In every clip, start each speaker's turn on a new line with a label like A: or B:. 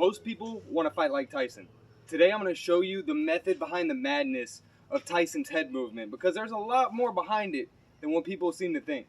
A: Most people want to fight like Tyson. Today I'm going to show you the method behind the madness of Tyson's head movement, because there's a lot more behind it than what people seem to think.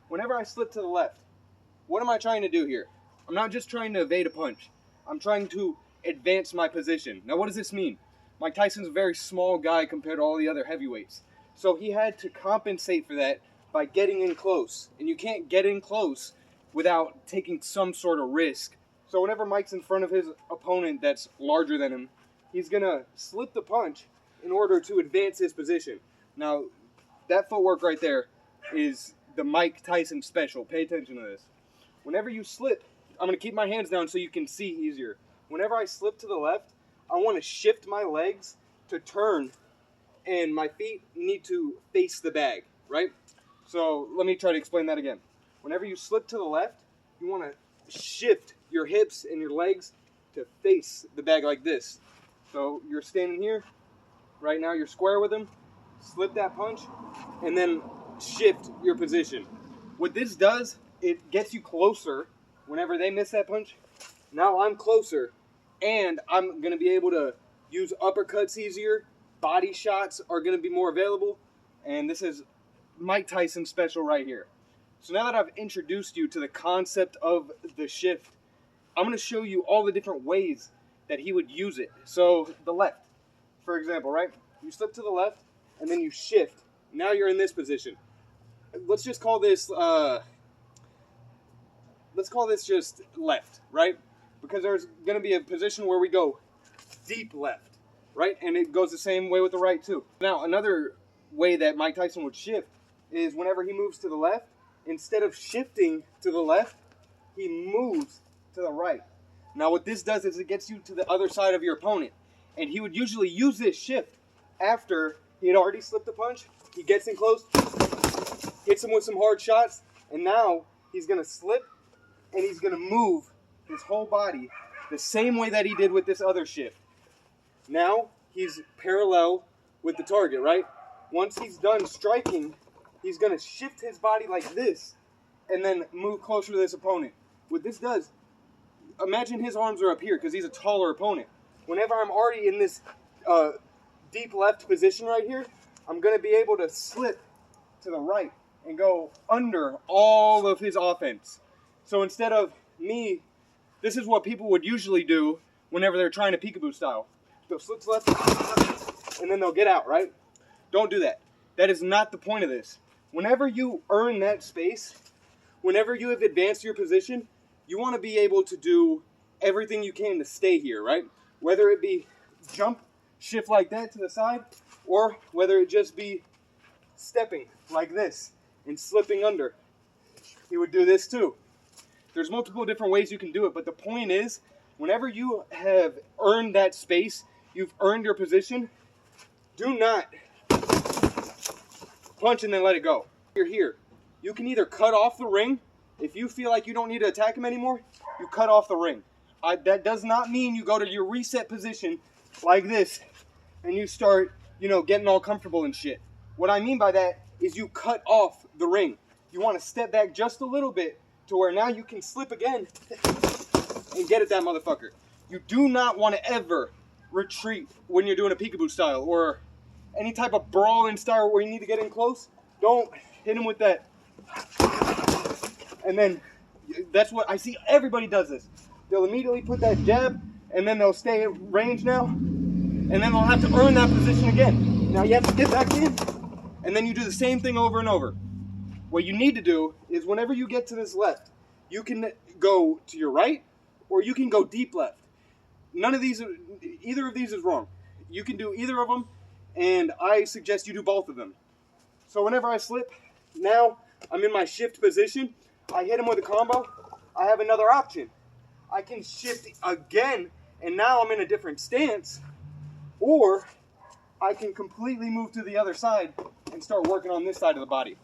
A: Whenever I slip to the left, what am I trying to do here? I'm not just trying to evade a punch. I'm trying to advance my position. Now what does this mean? Mike Tyson's a very small guy compared to all the other heavyweights. So he had to compensate for that by getting in close. And you can't get in close without taking some sort of risk. So whenever Mike's in front of his opponent that's larger than him, he's going to slip the punch in order to advance his position. Now, that footwork right there is the Mike Tyson special. Pay attention to this. Whenever you slip, I'm going to keep my hands down so you can see easier. Whenever I slip to the left, I want to shift my legs to turn, and my feet need to face the bag, right? So let me try to explain that again. Whenever you slip to the left, you want to shift your hips and your legs to face the bag like this. So you're standing here, right now you're square with him, slip that punch, and then shift your position. What this does, it gets you closer. Whenever they miss that punch, now I'm closer, and I'm going to be able to use uppercuts easier. Body shots are going to be more available, and this is Mike Tyson special right here. So now that I've introduced you to the concept of the shift, I'm going to show you all the different ways that he would use it. So the left, for example, right? You slip to the left, and then you shift. Now you're in this position. Let's just call this, just left, right? Because there's going to be a position where we go deep left, right? And it goes the same way with the right too. Now, another way that Mike Tyson would shift is whenever he moves to the left, instead of shifting to the left, he moves to the right. Now what this does is it gets you to the other side of your opponent. And he would usually use this shift after he had already slipped a punch. He gets in close, hits him with some hard shots, and now he's going to slip and he's going to move his whole body the same way that he did with this other shift. Now he's parallel with the target, right? Once he's done striking, he's going to shift his body like this and then move closer to this opponent. What this does, imagine his arms are up here because he's a taller opponent. Whenever I'm already in this deep left position right here, I'm going to be able to slip to the right and go under all of his offense. So instead of me, this is what people would usually do whenever they're trying to peekaboo style. They'll slip to left and then they'll get out, right? Don't do that. That is not the point of this. Whenever you earn that space, whenever you have advanced your position, you want to be able to do everything you can to stay here, right? Whether it be jump, shift like that to the side, or whether it just be stepping like this and slipping under. He would do this too. There's multiple different ways you can do it, but the point is, whenever you have earned that space, you've earned your position, do not punch and then let it go. You're here. You can either cut off the ring. If you feel like you don't need to attack him anymore, you cut off the ring. That does not mean you go to your reset position like this and you start, getting all comfortable and shit. What I mean by that is you cut off the ring. You want to step back just a little bit to where now you can slip again and get at that motherfucker. You do not want to ever retreat when you're doing a peekaboo style or any type of brawling style where you need to get in close. Don't hit him with that. And then that's what I see everybody does this. They'll immediately put that jab and then they'll stay at range now. And then they'll have to earn that position again. Now you have to get back in and then you do the same thing over and over. What you need to do is whenever you get to this left, you can go to your right or you can go deep left. Either of these is wrong. You can do either of them, and I suggest you do both of them. So whenever I slip, now I'm in my shift position. I hit him with a combo. I have another option. I can shift again, and now I'm in a different stance. Or I can completely move to the other side and start working on this side of the body.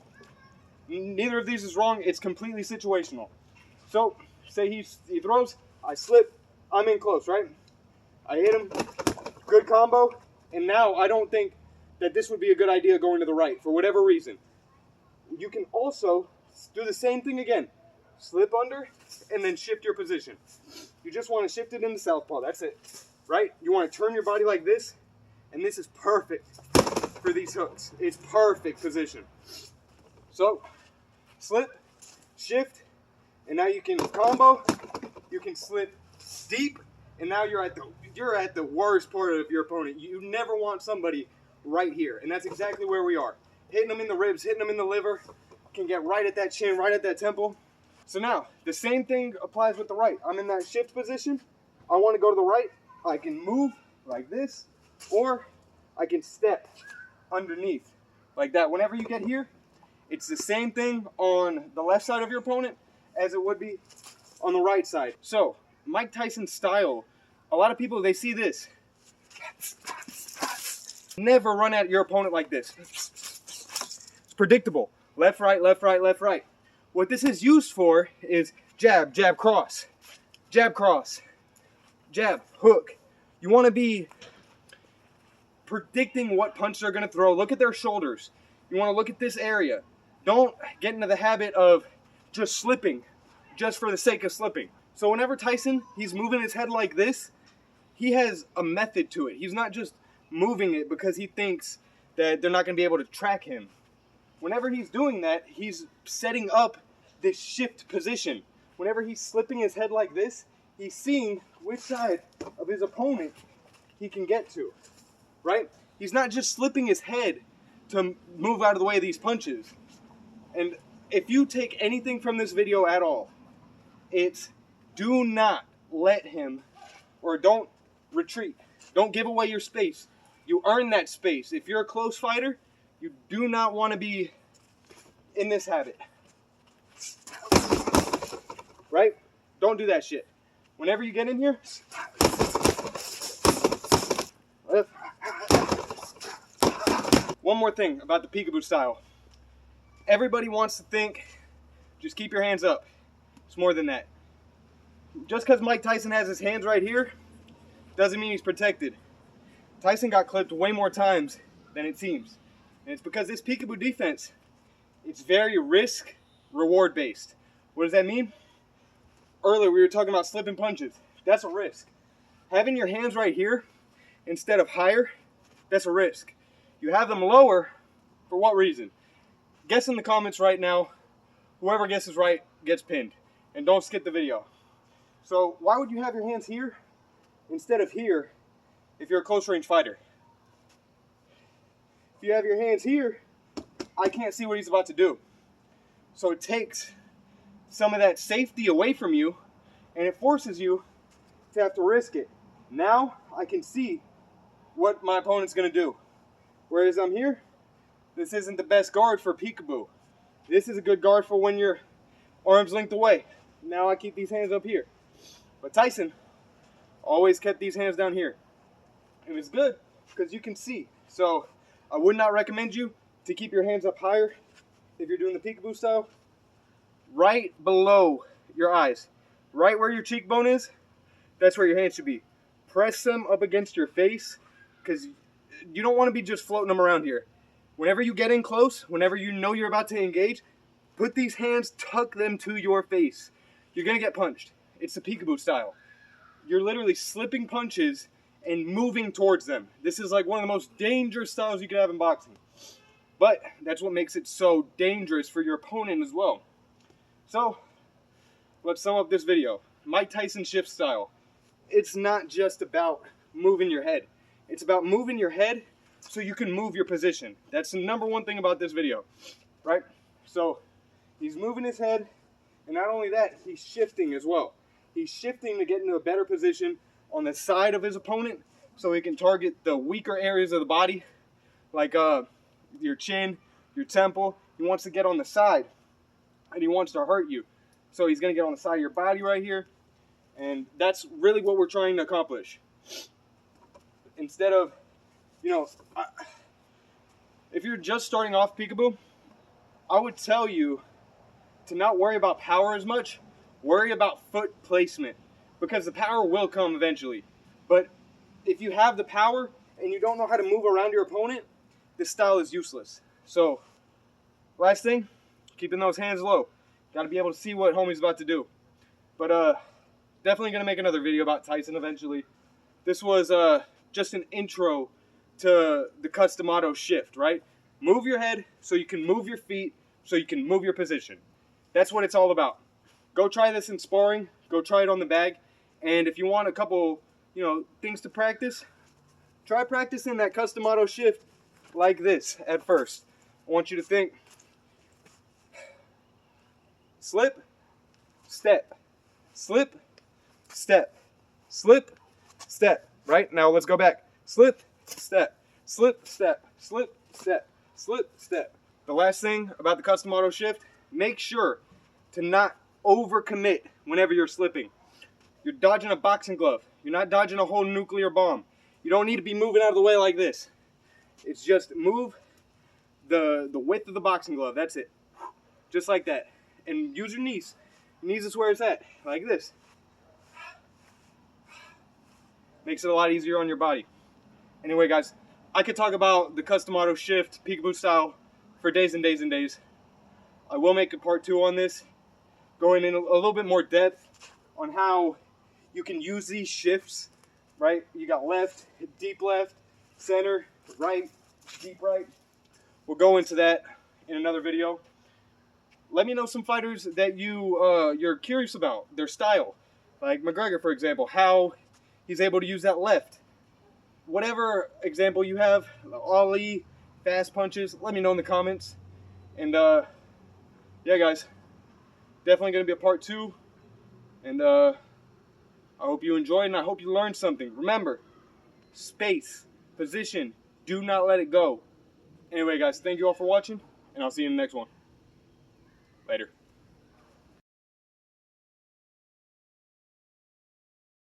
A: Neither of these is wrong. It's completely situational. So, say he throws, I slip, I'm in close, right? I hit him, good combo, and now I don't think that this would be a good idea going to the right for whatever reason. You can also do the same thing again. Slip under and then shift your position. You just want to shift it into southpaw. That's it, right? You want to turn your body like this, and this is perfect for these hooks. It's perfect position. So, slip, shift, and now you can combo. You can slip deep, and now you're at the worst part of your opponent. You never want somebody right here, and that's exactly where we are. Hitting them in the ribs, hitting them in the liver, can get right at that chin, right at that temple. So now, the same thing applies with the right. I'm in that shift position. I want to go to the right. I can move like this, or I can step underneath like that. Whenever you get here, it's the same thing on the left side of your opponent as it would be on the right side. So, Mike Tyson's style, a lot of people, they see this. Never run at your opponent like this. It's predictable. Left, right, left, right, left, right. What this is used for is jab, jab, cross, jab, hook. You want to be predicting what punch they're going to throw. Look at their shoulders. You want to look at this area. Don't get into the habit of just slipping just for the sake of slipping. So whenever Tyson, he's moving his head like this, he has a method to it. He's not just moving it because he thinks that they're not going to be able to track him. Whenever he's doing that, he's setting up this shift position. Whenever he's slipping his head like this, he's seeing which side of his opponent he can get to, right? He's not just slipping his head to move out of the way of these punches. And if you take anything from this video at all, it's do not let him, or don't retreat. Don't give away your space. You earn that space. If you're a close fighter, you do not want to be in this habit. Right? Don't do that shit. Whenever you get in here, one more thing about the peekaboo style. Everybody wants to think, just keep your hands up. It's more than that. Just because Mike Tyson has his hands right here, doesn't mean he's protected. Tyson got clipped way more times than it seems. And it's because this peekaboo defense, it's very risk-reward based. What does that mean? Earlier we were talking about slipping punches. That's a risk. Having your hands right here instead of higher, that's a risk. You have them lower, for what reason? Guess in the comments right now. Whoever guesses right gets pinned. And don't skip the video. So why would you have your hands here instead of here if you're a close range fighter? If you have your hands here, I can't see what he's about to do. So it takes some of that safety away from you, and it forces you to have to risk it. Now I can see what my opponent's going to do. Whereas I'm here, this isn't the best guard for peekaboo. This is a good guard for when your arm's linked away. Now I keep these hands up here. But Tyson always kept these hands down here. It was good because you can see. So I would not recommend you to keep your hands up higher if you're doing the peekaboo style. Right below your eyes, right where your cheekbone is, that's where your hands should be. Press them up against your face because you don't want to be just floating them around here. Whenever you get in close, whenever you know you're about to engage, put these hands, tuck them to your face. You're going to get punched. It's the peekaboo style. You're literally slipping punches and moving towards them. This is like one of the most dangerous styles you could have in boxing. But that's what makes it so dangerous for your opponent as well. So, let's sum up this video. Mike Tyson shift style. It's not just about moving your head. It's about moving your head so you can move your position. That's the number one thing about this video, right? So, he's moving his head, and not only that, he's shifting as well. He's shifting to get into a better position on the side of his opponent so he can target the weaker areas of the body, like your chin, your temple. He wants to get on the side, and he wants to hurt you. So he's going to get on the side of your body right here, and that's really what we're trying to accomplish. Instead of, if you're just starting off peekaboo, I would tell you to not worry about power as much. Worry about foot placement, because the power will come eventually. But if you have the power and you don't know how to move around your opponent, this style is useless. So, last thing, keeping those hands low. Got to be able to see what homie's about to do. But Definitely going to make another video about Tyson eventually. This was just an intro to the custom auto shift, right? Move your head so you can move your feet, so you can move your position. That's what it's all about. Go try this in sparring. Go try it on the bag. And if you want a couple, things to practice, try practicing that custom auto shift like this at first. I want you to think slip, step, slip, step, slip, step. Right? Now let's go back. Slip, step, slip, step, slip, step, slip, step. The last thing about the custom auto shift, make sure to not overcommit whenever you're slipping. You're dodging a boxing glove. You're not dodging a whole nuclear bomb. You don't need to be moving out of the way like this. It's just move the width of the boxing glove. That's it. Just like that. And use your knees. Knees is where it's at. Like this. Makes it a lot easier on your body. Anyway, guys, I could talk about the custom auto shift, peekaboo style, for days and days and days. I will make a part 2 on this, going in a little bit more depth on how you can use these shifts, right? You got left, deep left, center, right, deep right. We'll go into that in another video. Let me know some fighters that you're curious about, their style. Like McGregor, for example, how he's able to use that left. Whatever example you have, Ali, fast punches, let me know in the comments. And yeah, guys, definitely going to be a part 2. And I hope you enjoyed and I hope you learned something. Remember, space, position, do not let it go. Anyway, guys, thank you all for watching, and I'll see you in the next one. Later.